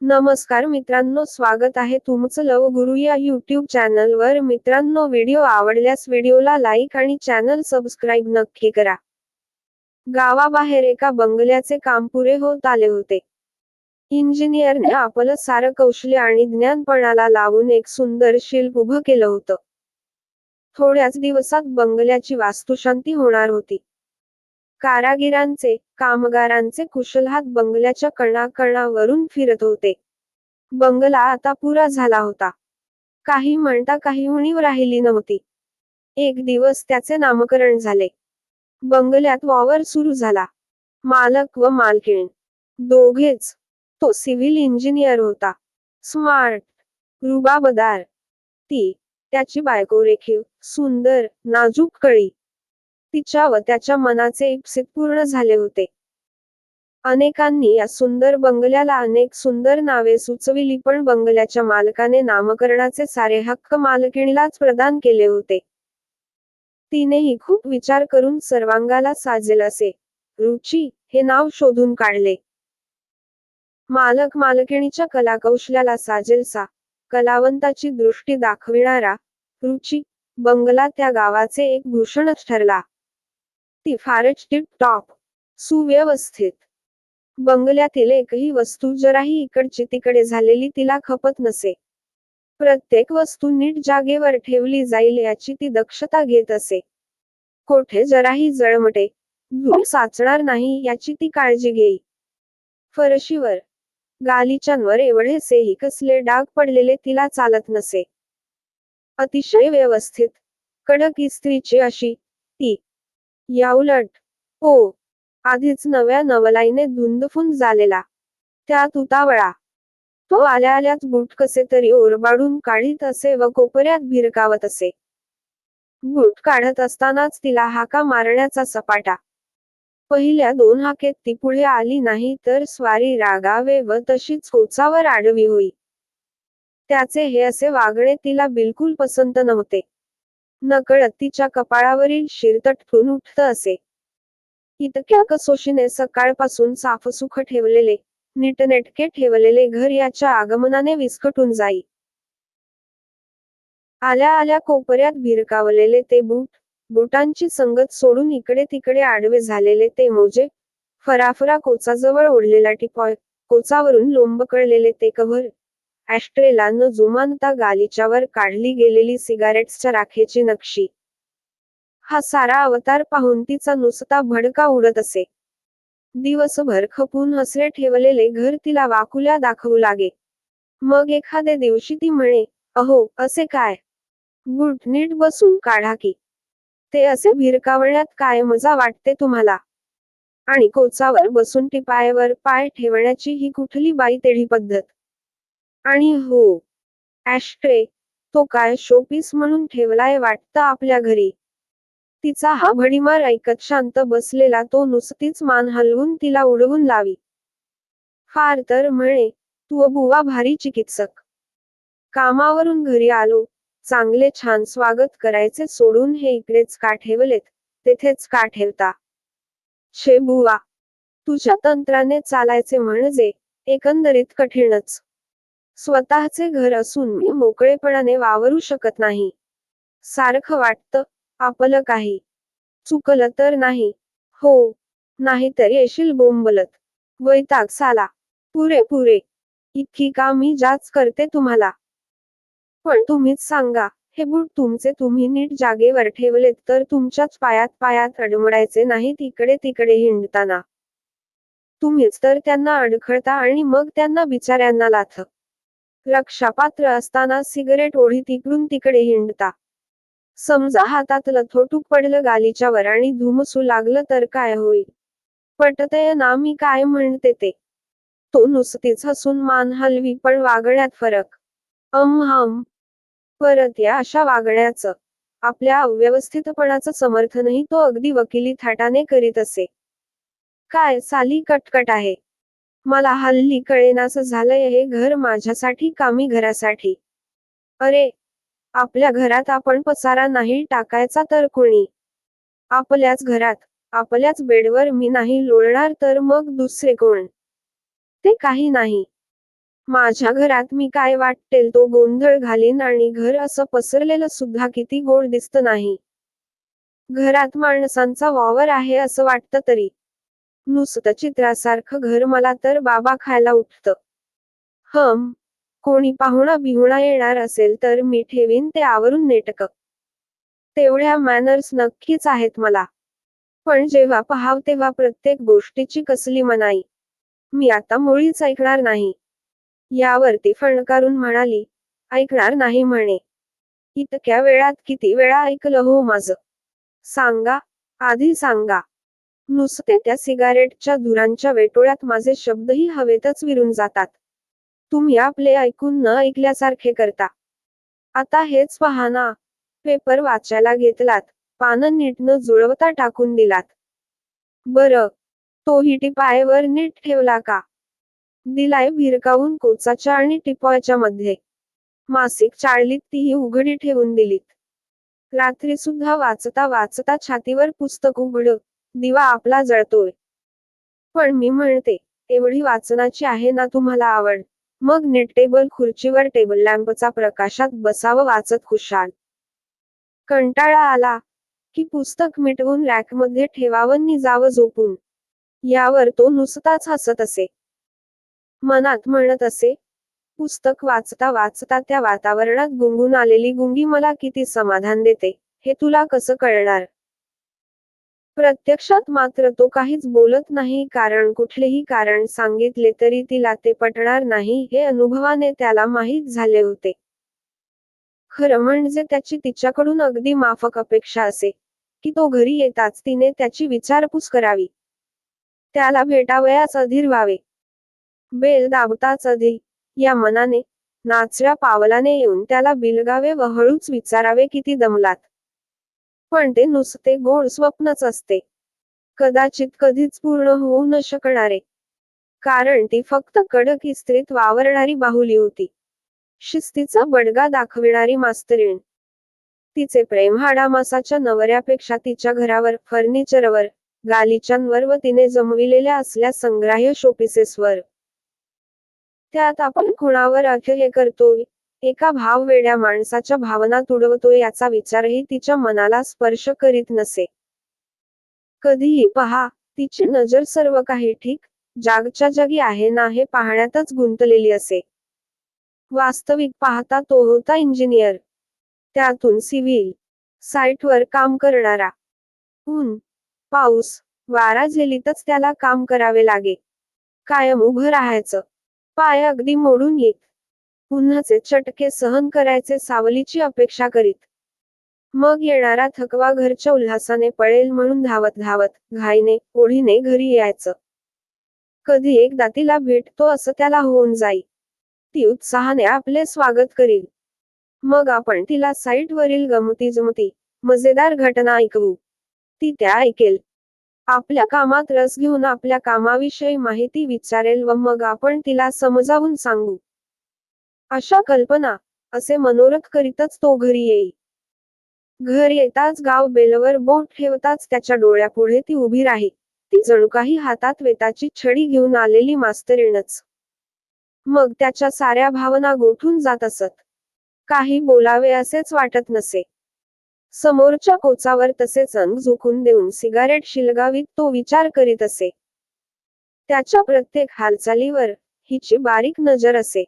नमस्कार मित्रांनो, स्वागत आहे तुमचं लव गुरु या यूट्यूब चॅनलवर. मित्रांनो, व्हिडिओ आवडल्यास व्हिडिओला लाईक आणि चॅनल सबस्क्राईब नक्की करा. गावाबाहेर एका बंगल्याचे काम पुरे होत आले होते. इंजिनियरने आपलं सारं कौशल्य आणि ज्ञान पणाला लावून एक सुंदर शिल्प उभं केलं होतं. थोड्याच दिवसात बंगल्याची वास्तुशांती होणार होती. कारागिरांचे, कामगारांचे कुशल हात बंगल्याच्या कणाकणावरून फिरत होते. बंगला आता पुरा झाला होता. काही म्हणता काही उणीव राहिली नव्हती. एक दिवस त्याचे नामकरण झाले. बंगल्यात वावर सुरू झाला. मालक व मालकीण दोघेच. तो सिव्हिल इंजिनियर होता. स्मार्ट, रुबाबदार. ती, त्याची बायको रेखीव, सुंदर, नाजूक कळी. तिच्या व त्याच्या मनाचे इप्सित पूर्ण झाले होते. अनेकांनी या सुंदर बंगल्याला अनेक सुंदर नावे सुचविली, पण बंगल्याच्या मालकाने नामकरणाचे सारे हक्क मालकिणीलाच प्रदान केले होते. तिनेही खूप विचार करून सर्वांगाला साजेल असे रुची हे नाव शोधून काढले. मालक मालकिणीच्या कलाकौशल्याला साजेलसा, कलावंताची दृष्टी दाखविणारा रुची बंगला त्या गावाचे एक भूषणच ठरला. ती फारच टिप-टॉप, सुव्यवस्थित. बंगल्यातील एकही वस्तू जराही इकडची तिकडे झालेली तिला खपत नसे. प्रत्येक वस्तू नीट जागेवर ठेवली जाईल याची ती दक्षता घेत असे. कोठे जराही जळमटे, धूळ साचणार नाही याची ती काळजी घेई. फरशीवर, गालिचांवर एवढेसेही कसले डाग पडलेले तिला चालत नसे. अतिशय व्यवस्थित, कडक इस्त्रीची अशी ती. याउलट आधीच नव्या नवलाईने धुंदफुंद झालेला, त्यात उतावळा. तो आल्या आल्याच बूट कसे तरी ओरबाडून काढीत असे व कोपऱ्यात भिरकावत असे. बूट काढत असतानाच तिला हाका मारण्याचा सपाटा. पहिल्या 2 हाकेत ती पुढे आली नाही तर स्वारी रागावे व तशीच कोचावर आडवी होई. त्याचे हे असे वागणे तिला बिलकुल पसंत नव्हते. नकळत तिच्या कपाळावरील शिर तटफून उठत असे. इतक्या कसोशीने सकाळपासून साफसुख ठेवलेले, नीटनेटके ठेवलेले घर याच्या आगमनाने विस्कटून जाई. आल्या आल्या कोपऱ्यात भिरकावलेले ते बूट, बुटांची संगत सोडून इकडे तिकडे आडवे झालेले ते मोजे, फराफरा कोचाजवळ ओढलेला टिपॉय, कोचावरून लोंबकळलेले ते कव्हर, ॲस्ट्रेला न जुमानता गालिच्यावर काढली गेलेली सिगारेट्सच्या राखेची नक्षी. हा सारा अवतार पाहून तिचा नुसता भडका उडत असे. दिवसभर खपून हसरे ठेवलेले घर तिला वाकुल्या दाखवू लागे. मग एखाद्या दिवशी ती म्हणे, अहो, असे काय? बूट नीट बसून काढा की. ते असे भिरकावण्यात काय मजा वाटते तुम्हाला? आणि कोचावर बसून टिपायावर पाय ठेवण्याची ही कुठली बाई तेढी पद्धत? आणि ॲस्ट्रे, तो काय शोपीस म्हणून ठेवलाय वाटतं आपल्या घरी? तिचा हा भडीमार ऐकत शांत बसलेला तो नुसतीच मान हलवून तिला उडवून लावी. फार तर म्हणे, तू बुवा भारी चिकित्सक. कामावरून घरी आलो, चांगले छान स्वागत करायचे सोडून हे इकडेच का ठेवलेत, तेथेच का ठेवता? छे बुवा, तुझ्या तंत्राने चालायचे म्हणजे एकंदरीत कठीणच. स्वतःचे घर असून मी मोकळेपणाने वावरू शकत नाही. सारखं वाटतं, आपलं काही चुकलं तर नाही. नाहीतर येशील बोंबलत. वैताग साला. पुरे. इतकी का मी जाच करते तुम्हाला? पण तुम्हीच सांगा, हे बूट तुमचे तुम्ही नीट जागेवर ठेवलेत तर तुमच्याच पायात अडमडायचे नाहीत इकडे तिकडे हिंडताना. तुम्हीच तर त्यांना अडखळता आणि मग त्यांना बिचाऱ्यांना लाथ. रक्षापात्र असताना सिगरेट ओढीत इकडून तिकडे हिंडता. समजा हातात लथोटूक पडलं गालिच्यावर आणि धुमसू लागलं तर काय होईल? पटतंय ना मी काय म्हणते ते? तो नुसतीच हसून मान हलवी, पण वागण्यात फरक. परत या अशा वागण्याचं, आपल्या अव्यवस्थितपणाचं समर्थनही तो अगदी वकिली थाटाने करीत असे. काय साली कटकट आहे. मला हल्ली कळेनासं झालंय हे घर माझ्यासाठी का मी घरासाठी? अरे, आपल्या घरात आपण पसारा नाही टाकायचा तर कोणी? आपल्याच घरात, आपल्याच बेडवर मी नाही लोळणार तर मग दुसरे कोण? ते काही नाही. माझ्या घरात मी काय वाटेल तो गोंधळ घालीन आणि घर असं पसरलेलं सुद्धा किती गोड दिसत नाही. घरात माणसांचा वावर आहे असं वाटतं तरी. नुसतं चित्रासारखं घर मला तर बाबा खायला उठतं. कोणी पाहुणा बिहुणा येणार असेल तर मी ठेवीन ते आवरून नेटकं. तेवढ्या मॅनर्स नक्कीच आहेत मला. पण जेव्हा पहाव तेव्हा प्रत्येक गोष्टीची कसली मनाई. मी आता मुळीच ऐकणार नाही. यावर ती फणकारून म्हणाली, ऐकणार नाही म्हणे. इतक्या वेळात किती वेळा ऐकलं हो माझं? सांगा, आधी सांगा. नुसते त्या सिगारेटच्या धुरांच्या वेटोळ्यात माझे शब्दही हवेतच विरून जातात. तुम्ही आपले ऐकून न ऐकल्यासारखे करता. आता हेच पहा ना. पेपर वाचायला घेतलात, पानं नीट न जुळवता टाकून दिलात. बरं, तोही टिपायावर नीट ठेवला का? दिलाय भिरकावून कोचाच्या आणि टिपॉयच्या मध्ये. मासिक चाळलीत तीही उघडी ठेवून दिलीत. रात्री सुद्धा वाचता वाचता छातीवर पुस्तक उघडं, दिवा आपला जळतोय. पण मी म्हणते, एवढी वाचनाची आहे ना तुम्हाला आवड, मग नीट टेबल खुर्चीवर टेबल लॅम्पचा प्रकाशात बसावं वाचत खुशाल. कंटाळा आला की पुस्तक मिटवून रॅकमध्ये ठेवावं नि जावं झोपून. यावर तो नुसताच हसत असे. मनात म्हणत असे, पुस्तक वाचता वाचता त्या वातावरणात गुंगून आलेली गुंगी मला किती समाधान देते, हे तुला कसं कळणार? प्रत्यक्षात मात्र तो काहीच बोलत नाही, कारण कुठलेही कारण सांगितले तरी तिला ते पटणार नाही हे अनुभवाने त्याला माहीत झाले होते. खरं म्हणजे त्याची तिच्याकडून अगदी माफक अपेक्षा असे, की तो घरी येताच तिने त्याची विचारपूस करावी. त्याला भेटावयास अधीर व्हावे. बेल दाबताच अधी, या मनाने, नाचऱ्या पावलाने येऊन त्याला बिलगावे व हळूच विचारावे किती दमलात. पण ते नुसते गोड स्वप्नच असते. कदाचित कधीच पूर्ण होऊ न शकणारे. कारण ती फक्त कडक इस्त्रीत वावरणारी बाहुली होती. शिस्तीचा बडगा दाखविणारी मास्तरीण. तिचे प्रेम हाडामासाच्या नवऱ्यापेक्षा तिच्या घरावर, फर्निचरवर, गालिचांवर व तिने जमविलेल्या असल्या संग्राह्य शोपीसेसवर. त्यात आपण कुणावर हे करतोय, एका भाववेड्या माणसाच्या भावना तुडवतोय याचा विचारही तिच्या मनाला स्पर्श करीत नसे. कधीही पहा, तिची नजर सर्व काही ठीक, जागच्या जागी आहे ना हे पाहण्यातच गुंतलेली असे. वास्तविक पाहता तो होता इंजिनियर. त्यातून सिव्हिल साईटवर काम करणारा. ऊन, पाऊस, वारा झेलीतच त्याला काम करावे लागे. कायम उभं राहायचं. पाय अगदी मोडून येत. उन्हाचे चटके सहन करायचे सावलीची अपेक्षा करीत. मग येणारा थकवा घरच्या उल्हासाने पळेल म्हणून धावत धावत, घाईने, ओढीने घरी यायचं. कधी एकदा तिला भेटतो असं त्याला होऊन जाई. ती उत्साहाने आपले स्वागत करील. मग आपण तिला साईटवरील गमती-जमती, मजेदार घटना ऐकवू. ती त्या ऐकेल. आपल्या कामात रस घेऊन आपल्या कामाविषयी माहिती विचारेल व मग आपण तिला समजावून सांगू. अशा कल्पना, असे मनोरथ करीतच तो घरी येई. घर येताच गाव बेलवर बोट ठेवताच त्याच्या डोळ्यापुढे ती उभी राही. ती जणू काही हातात वेताची छडी घेऊन आलेली मास्तरीणच. मग त्याच्या साऱ्या भावना गोठून जात असत. काही बोलावे असेच वाटत नसे. समोरच्या कोचावर तसेच अंग झोकून देऊन सिगारेट शिलगावीत तो विचार करीत असे. त्याच्या प्रत्येक हालचालीवर हिची बारीक नजर असे.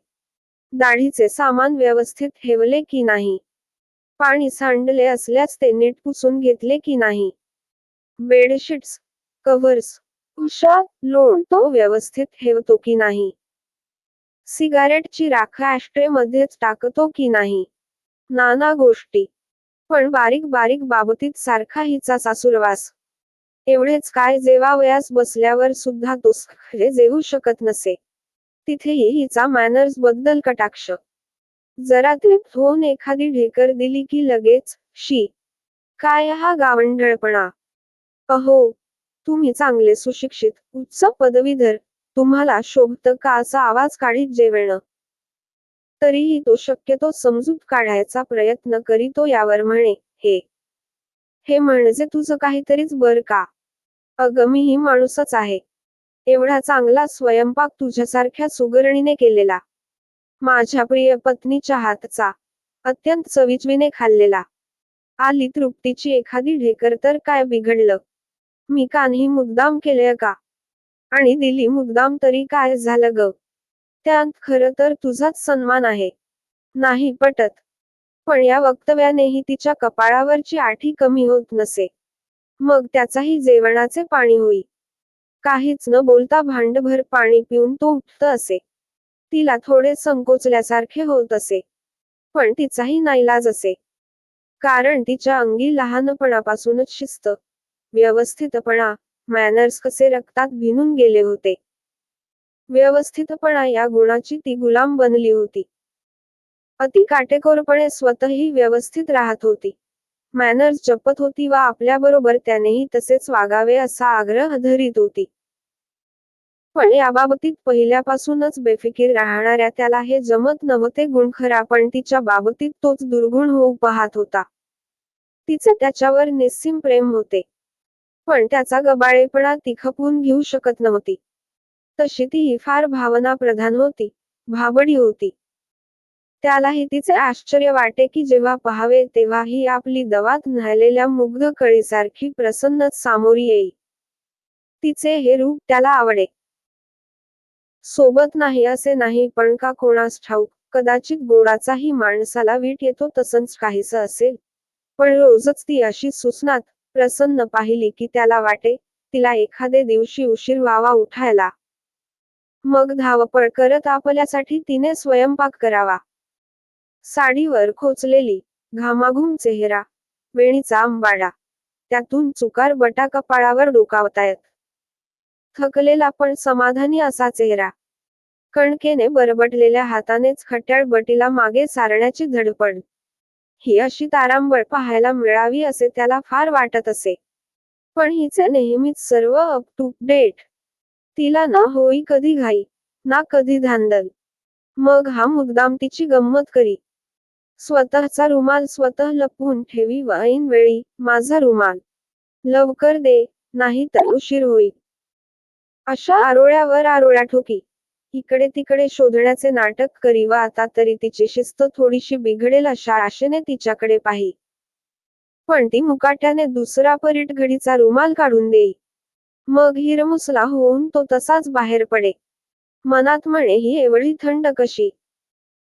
दाढीचे सामान व्यवस्थित ठेवले की नाही, पाणी सांडले असल्यास ते नीट पुसून घेतले की नाही, बेडशीट्स, कव्हर्स, उषा, लोण तो व्यवस्थित ठेवतो की नाही, सिगारेटची राख ॲशट्रे मध्येच टाकतो की नाही, नाना गोष्टी. पण बारीक बारीक बाबतीत सारखा हिचा सासूरवास. एवढेच काय, जेवावयास बसल्यावर सुद्धा तो खरे जेवू शकत नसे. तिथेही हिचा मॅनर्स बद्दल कटाक्ष. जरा तृप्त होऊन एखादी ढेकर दिली की लगेच, शी, काय हा गावंढळपणा. अहो, तुम्ही चांगले सुशिक्षित, उच्च पदवीधर, तुम्हाला शोभतं का असा आवाज काढीत जेवणं. तरीही तो शक्यतो समजूत काढायचा प्रयत्न करीतो. यावर म्हणे, हे म्हणजे तुझं काहीतरीच बर का. अगं मीही माणूसच आहे. एवढा चांगला स्वयंपाक तुझ्यासारख्या सुगरणीने केलेला माझ्या प्रिय पत्नीच्या हातचा, अत्यंत चविचवीने खाल्लेला. आली तृप्तीची एखादी ढेकर तर काय बिघडलं? मी कानही मुद्दाम केले का? आणि दिली मुद्दाम तरी काय झालं ग? त्यात खरं तर तुझाच सन्मान आहे. नाही पटत. पण या वक्तव्यानेही तिच्या कपाळावरची आठी कमी होत नसे. मग त्याचाही जेवणाचे पाणी होई. काहीच न बोलता भांडभर पाणी पिऊन तो उठत असे. तिला थोडे संकोचल्यासारखे होत असे. पण तिचाही नाईलाज असे. कारण तिच्या अंगी लहानपणापासूनच शिस्त, व्यवस्थितपणा, मॅनर्स कसे रक्तात भिनून गेले होते. व्यवस्थितपणा या गुणाची ती गुलाम बनली होती. अति काटेकोरपणे स्वतःही व्यवस्थित राहत होती. मॅनर्स जपत होती व आपल्याबरोबर त्यानेही तसेच वागावे असा आग्रह धरीत होती. पण याबाबतीत पहिल्यापासूनच बेफिकीर राहणाऱ्या त्याला हे जमत नव्हते. गुण खरा, पण तिच्या बाबतीत तोच दुर्गुण होऊ पाहत होता. तिचे त्याच्यावर निस्सीम प्रेम होते. पण त्याचा गबाळेपणा ती खपवून घेऊ शकत नव्हती. तशी तीही फार भावनाप्रधान होती, भाबडी होती. त्यालाही तिचे आश्चर्य वाटे की जेव्हा पहावे तेव्हा ही आपली दवात न्हायलेल्या मुग्ध कळीसारखी प्रसन्नच सामोरी येई. तिचे हे रूप त्याला आवडे. सोबत नाही असे नाही, पण का कोणास ठाऊक, कदाचित गोडाचाही माणसाला वीट येतो तसंच काहीसं असेल. पण रोजच ती अशी सुसनात, प्रसन्न पाहिली की त्याला वाटे, तिला एखादे दिवशी उशीर व्हावा उठायला. मग धावपळ करत आपल्यासाठी तिने स्वयंपाक करावा. साडीवर खोचलेली, घामाघूम चेहरा, वेणीचा आंबाडा, त्यातून चुकार बटा कपाळावर डोकावतायत. थकलेला पण समाधानी असा चेहरा. कणकेने बरबटलेल्या हातानेच खट्याळ बटीला मागे सारण्याची धडपड. ही अशी तारांबळ पाहायला मिळावी असे त्याला फार वाटत असे. पण हिचे नेहमीच सर्व अप टू डेट. तिला ना होई कधी घाई, ना कधी धांदल. मग हा मुद्दाम तिची गंमत करी. स्वतःचा रुमाल स्वतः लपवून ठेवी व ऐन वेळी, माझा रुमाल लवकर दे, नाही तर उशीर होईल. अशा आरोळ्यावर आरोळ्या ठोकी. इकडे तिकडे शोधण्याचे नाटक करी व आता तरी तिची शिस्त थोडीशी बिघडेल अशा आशेने तिच्याकडे पाही. पण ती मुकाट्याने दुसरा परीट घडीचा रुमाल काढून देई. मग हिरमुसला होऊन तो तसाच बाहेर पडे. मनात म्हणे, ही एवढी थंड कशी?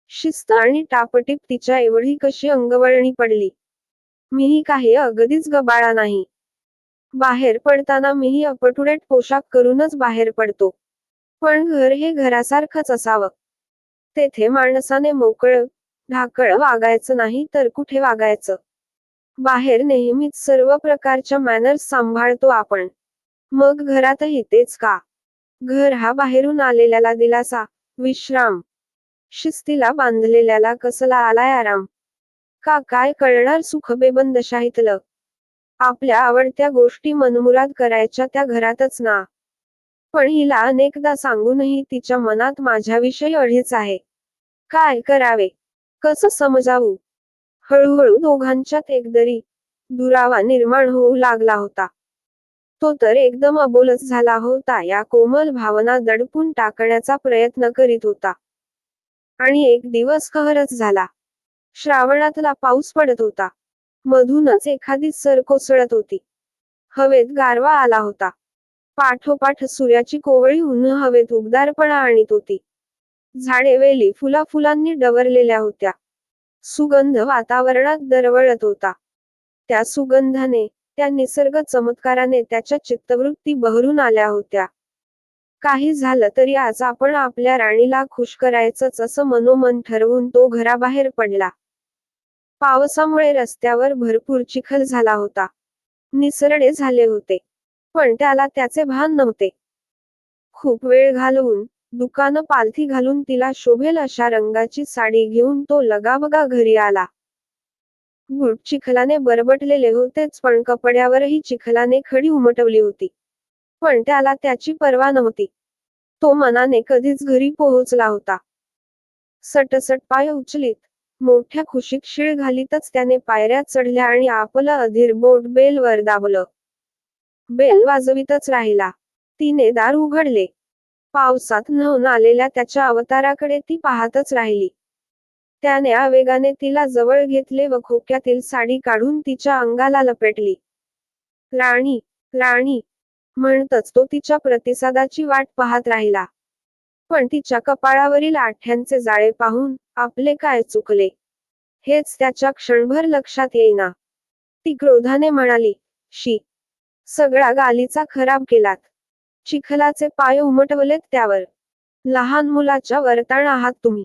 शिस्त आणि टापटीप तिच्या एवढी कशी अंगवळणी पडली? मीही काही अगदीच गबाळा नाही. बाहेर पडताना मीही अपटुडेट पोशाख करूनच बाहेर पडतो. पण घर हे घरासारखंच असावं. तेथे माणसाने मोकळं, ढाकळं वागायचं नाही तर कुठे वागायचं? बाहेर नेहमीच सर्व प्रकारच्या मॅनर्स सांभाळतो आपण. मग घरातही तेच का? घर हा बाहेरून आलेल्याला दिलासा, विश्राम. शिस्तीला बांधलेल्याला कसला आलाय आराम? का काय कळणार सुख बेबंदशाहीतलं? आपल्या आवडत्या गोष्टी मनमुराद करायच्या त्या घरातच ना. पण हिला अनेकदा सांगूनही तिच्या मनात माझ्याविषयी अढीच आहे. काय करावे? कसं समजावू? हळूहळू दोघांच्यात एकदरी दुरावा निर्माण होऊ लागला होता. तो तर एकदम अबोलच झाला होता. या कोमल भावना दडपून टाकण्याचा प्रयत्न करीत होता. आणि एक दिवस कहरच झाला. श्रावणातला पाऊस पडत होता. मधूनच एखादी सर कोसळत होती. हवेत गारवा आला होता. पाठोपाठ सूर्याची कोवळी उन्ह हवेत उबदारपणा आणीत होती. झाडे वेली फुलांनी डवरलेल्या होत्या. सुगंध वातावरणात दरवळत होता. त्या सुगंधाने, त्या निसर्ग चमत्काराने त्याच्या चित्तवृत्ती बहरून आल्या होत्या. काही झालं तरी आज आपण आपल्या राणीला खुश करायचंच असं मनोमन ठरवून तो घराबाहेर पडला. पावसामुळे रस्त्यावर भरपूर चिखल झाला होता. निसरडे झाले होते. पण त्याला त्याचे भान नव्हते. खूप वेळ घालवून, दुकानं पालथी घालून तिला शोभेल अशा रंगाची साडी घेऊन तो लगाबगा घरी आला. बूट चिखलाने बरबटलेले होतेच, पण कपड्यावरही चिखलाने खडी उमटवली होती. पण त्याला त्याची पर्वा नव्हती. तो मनाने कधीच घरी पोहोचला होता. सटसट पाय उचलीत, मोठ्या खुशीत शिळ घालीतच त्याने पायऱ्या चढल्या आणि आपलं अधीर बोट बेलवर दाबलं. बेल वाजवीतच राहिला. तिने दार उघडले. पावसात न्हाऊन आलेल्या त्याच्या अवताराकडे ती पाहतच राहिली. त्याने आवेगाने तिला जवळ घेतले व खोक्यातील साडी काढून तिच्या अंगाला लपेटली. राणी, राणी म्हणतच तो तिच्या प्रतिसादाची वाट पाहत राहिला. पण तिच्या कपाळावरील आठ्यांचे जाळे पाहून आपले काय चुकले हेच त्याच्या क्षणभर लक्षात येईना. ती क्रोधाने म्हणाली, शी, सगळा गालीचा खराब केलात. चिखलाचे पाय उमटवलेत त्यावर. लहान मुलाच्या वर्ताण आहात तुम्ही.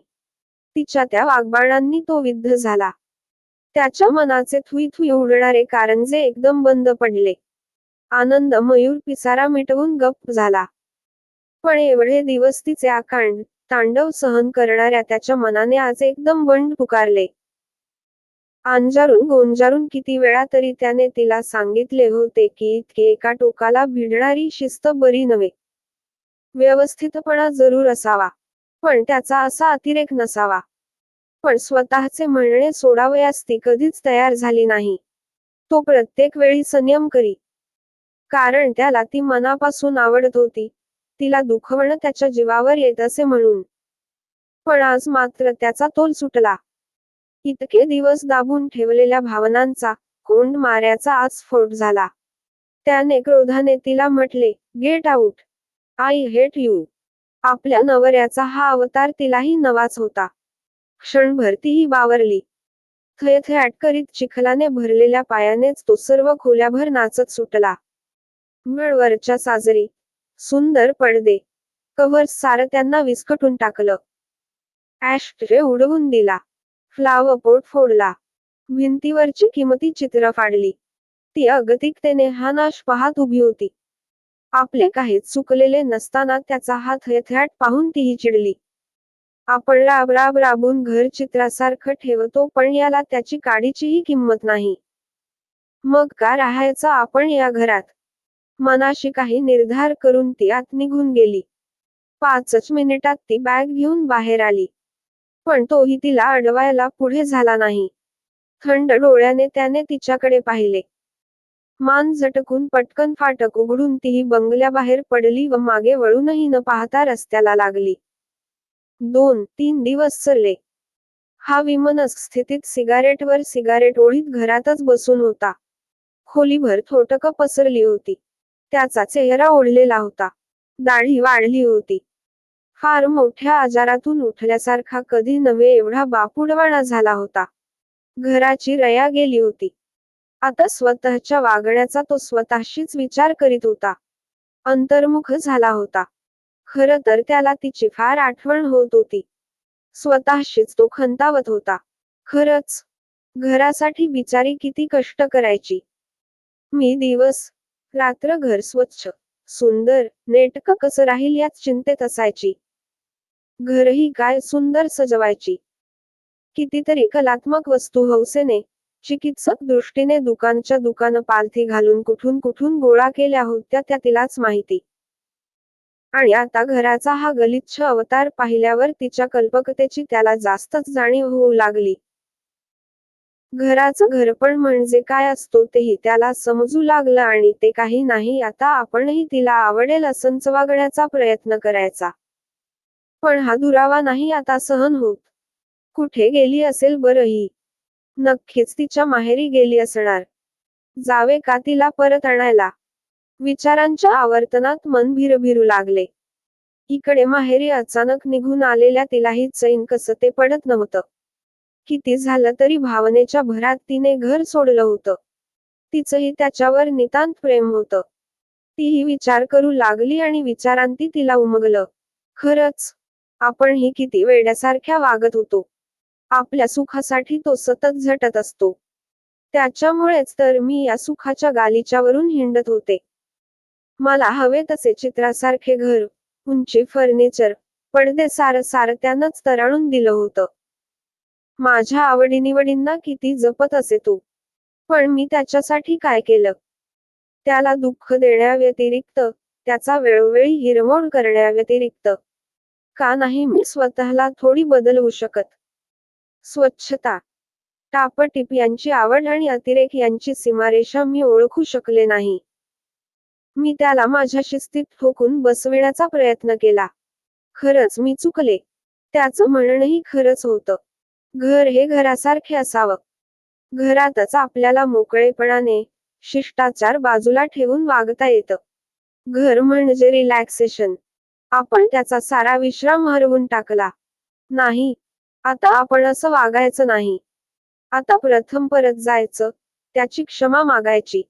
तिच्या त्या वाग्बाणांनी तो विद्ध झाला. त्याच्या मनाचे थुई उडणारे कारंजे एकदम बंद पडले. आनंद मयूर पिसारा मिटवून गप्प झाला. पण एवढे दिवस तिचे आकांड तांडव सहन करणाऱ्या त्याच्या मनाने आज एकदम बंड पुकारले. अंजारून गोंजारून किती वेळा तरी त्याने तिला सांगितले होते की इतके एका टोकाला भिडणारी शिस्त बरी नव्हे. व्यवस्थितपणा जरूर असावा, पण त्याचा असा अतिरेक नसावा. पण स्वतःचे म्हणणे सोडावयास ती कधीच तयार झाली नाही. तो प्रत्येक वेळी संयम करी, कारण त्याला ती मनापासून आवडत होती. तिला दुखवणं त्याच्या जीवावर येत असे म्हणून. पण आज मात्र त्याचा तोल सुटला. इतके दिवस दाबून ठेवलेल्या भावनांचा कोंड माऱ्याचा आज स्फोट झाला. त्याने क्रोधाने तिला म्हटले, get out, I hate you. आपल्या नवऱ्याचा हा अवतार तिलाही नवाच होता. क्षणभर तीही बावरली. थयथयाट करीत चिखलाने भरलेल्या पायानेच तो सर्व खोल्याभर नाचत सुटला. वरच्या साजरी, सुंदर पडदे, कव्हर्स सारं त्यांना विस्कटून टाकलं. ॲश ट्रे उडवून दिला. फ्लावर पोट फोडला. भिंतीवरची किमती चित्र फाडली. ती अगतिकतेने हा नाश पाहत उभी होती. आपले काहीच चुकलेले नसताना त्याचा हा थयथयाट पाहून तीही चिडली. आपण राबून घर चित्रासारखं ठेवतो, पण याला त्याची काडीचीही किंमत नाही. मग का राहायचं आपण या घरात. मनाशी काही निर्धार करून ती आत निघून गेली. 5च मिनिटात ती बॅग घेऊन बाहेर आली. पण तोही तिला अडवायला पुढे झाला नाही. थंड डोळ्याने त्याने तिच्याकडे पाहिले. मान झटकून पटकन फाटक उघडून तीही बंगल्याबाहेर पडली व मागे वळूनही न पाहता रस्त्याला लागली. 2-3 दिवस सरले. हा विमनस्क स्थितीत सिगारेटवर सिगारेट ओढीत घरातच बसून होता. खोलीभर थोटकं पसरली होती. त्याचा चेहरा ओढलेला होता. दाढी वाढली होती. फार मोठ्या आजारातून उठल्यासारखा कधी नव्हे एवढा बापुडवाणा झाला होता. घराची रया गेली होती. आता स्वतःच्या वागण्याचा तो स्वतःशीच विचार करीत होता. अंतर्मुख झाला होता. खरं तर त्याला तिची फार आठवण होत होती. स्वतःशीच तो खंतावत होता. खरंच, घरासाठी बिचारी किती कष्ट करायची. मी दिवस रात्र घर स्वच्छ, सुंदर, नेटकं कसं राहील याच चिंतेत असायची. घरही काय सुंदर सजवायची. कितीतरी कलात्मक वस्तू हौसेने, चिकित्सक दृष्टीने दुकानच्या दुकान पालथी घालून कुठून गोळा केल्या होत्या त्या तिलाच माहिती. आणि आता घराचा हा गलिच्छ अवतार पाहिल्यावर तिच्या कल्पकतेची त्याला जास्तच जाणीव होऊ लागली. घराचं घरपण म्हणजे काय असतो तेही त्याला समजू लागलं आणि ते काही नाही आता आपणही तिला आवडेल असंच वागण्याचा प्रयत्न करायचा. पण हा दुरावा नाही आता सहन होत. कुठे गेली असेल बरं ही. नक्कीच तिच्या माहेरी गेली असणार. जावे का तिला परत आणायला. विचारांच्या आवर्तनात मन भिरभिरू लागले. इकडे माहेरी अचानक निघून आलेल्या तिलाही चैन कसं ते पडत नव्हतं. किती झालं तरी भावनेच्या भरात तिने घर सोडलं होतं. तिचंही त्याच्यावर नितांत प्रेम होतं. तीही विचार करू लागली आणि विचारांती तिला उमगलं. खरंच, आपण ही किती वेड्यासारख्या वागत होतो. आपल्या सुखासाठी तो सतत झटत असतो. त्याच्यामुळेच तर मी या सुखाच्या गालिच्यावरून हिंडत होते. मला हवे तसे चित्रासारखे घर, उंची फर्निचर, पडदे सारं त्यानंच तराळून दिलं होतं. माझ्या आवडीनिवडींना किती जपत असे तो. पण मी त्याच्यासाठी काय केलं. त्याला दुःख देण्याव्यतिरिक्त, त्याचा वेळोवेळी हिरमोड करण्याव्यतिरिक्त का नाही मी स्वतःला थोडी बदलवू शकत. स्वच्छता, टापटीप यांची आवड आणि अतिरेक यांची सीमारेषा मी ओळखू शकले नाही. मी त्याला माझ्या शिस्तीत ठोकून बसविण्याचा प्रयत्न केला. खरंच मी चुकले. त्याचं म्हणणंही खरंच होतं. घर हे घरासारखे असावं. घरातच आपल्याला मोकळेपणाने, शिष्टाचार बाजूला ठेवून वागता येतं. घर म्हणजे रिलॅक्सेशन. आपण त्याचा सारा विश्राम हरवून टाकला. नाही. आता आपण असं वागायचं नाही. आता प्रथम परत जायचं, त्याची क्षमा मागायची.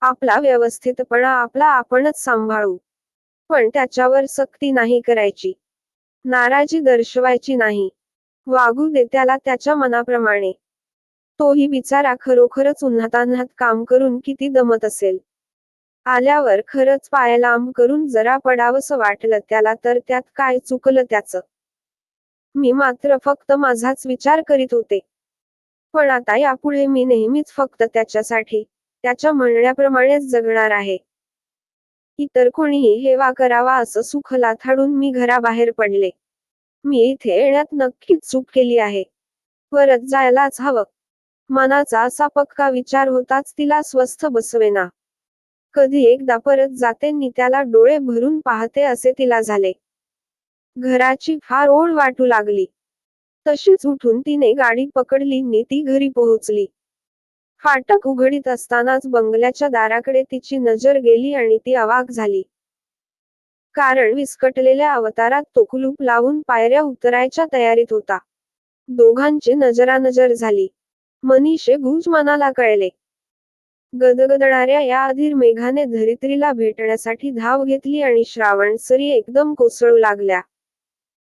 आपला व्यवस्थितपणा आपला आपणच सांभाळू. पण त्याच्यावर सक्ती नाही करायची. नाराजी दर्शवायची नाही. वागू दे त्याला त्याच्या मनाप्रमाणे. तोही बिचारा खरोखरच उन्हातान्हात काम करून किती दमत असेल. आल्यावर खरंच पाय लांब करून जरा पडावंसं वाटलं त्याला तर त्यात काय चुकलं त्याचं. मी मात्र फक्त माझाच विचार करीत होते. पण आता यापुढे मी नेहमीच फक्त त्याच्यासाठी, त्याच्या म्हणण्याप्रमाणेच जगणार आहे. इतर कोणीही हेवा करावा असं सुख लाथाडून मी घराबाहेर पडले. मी इथे येण्यात नक्कीच चूक केली आहे. परत जायलाच हवं. मनाचा असा पक्का विचार होताच तिला स्वस्थ बसवेना. कधी एकदा परत जाते नि त्याला डोळे भरून पाहते असे तिला झाले. घराची फार ओढ वाटू लागली. तशीच उठून तिने गाडी पकडली नि ती घरी पोहोचली. फाटक उघडीत असतानाच बंगल्याच्या दाराकडे तिची नजर गेली आणि ती अवाक झाली. कारण विस्कटलेल्या अवतारात तो कुलूप लावून पायऱ्या उतरायच्या तयारीत होता. दोघांची नजरानजर झाली. मनीषे गुज मनाला कळले. गदगदणाऱ्या या अधीर मेघाने धरित्रीला भेटण्यासाठी धाव घेतली आणि श्रावण सरी एकदम कोसळू लागल्या.